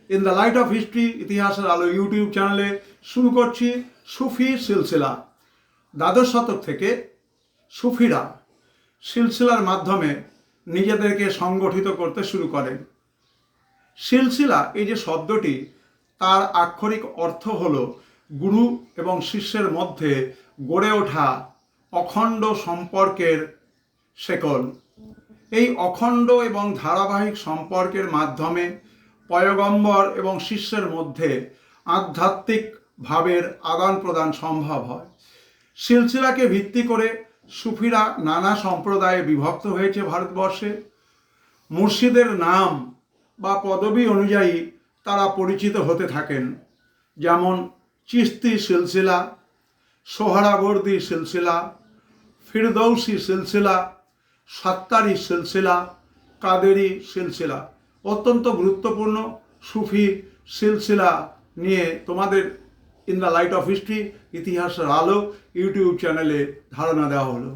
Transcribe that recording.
In the light off history ইতিহাসের আলো YouTube চ্যানেলে শুরু করছি সুফি সিলসিলা। দ্বাদশ শতক থেকে সুফিরা সিলসিলার মাধ্যমে নিজেদেরকে সংগঠিত করতে শুরু করেন। সিলসিলা এই যে শব্দটি, তার আক্ষরিক অর্থ হল গুরু এবং শিষ্যের মধ্যে গড়ে ওঠা অখণ্ড সম্পর্কের শেকল। এই অখণ্ড এবং ধারাবাহিক সম্পর্কের মাধ্যমে পয়গম্বর এবং শিষ্যের মধ্যে আধ্যাত্মিক ভাবের আদান প্রদান সম্ভব হয়। সিলসিলাকে ভিত্তি করে সুফিরা নানা সম্প্রদায়ে বিভক্ত হয়েছে ভারতবর্ষে। মুর্শিদের নাম বা পদবী অনুযায়ী তারা পরিচিত হতে থাকেন, যেমন চিশতি সিলসিলা, সোহরাবর্দী সিলসিলা, ফিরদৌসি সিলসিলা, সাত্তারি সিলসিলা, কাদেরি সিলসিলা। অত্যন্ত গুরুত্বপূর্ণ সুফি সিলসিলা নিয়ে তোমাদের in the light off history ইতিহাসের আলো ইউটিউব চ্যানেলে ধারণা দেওয়া হলো।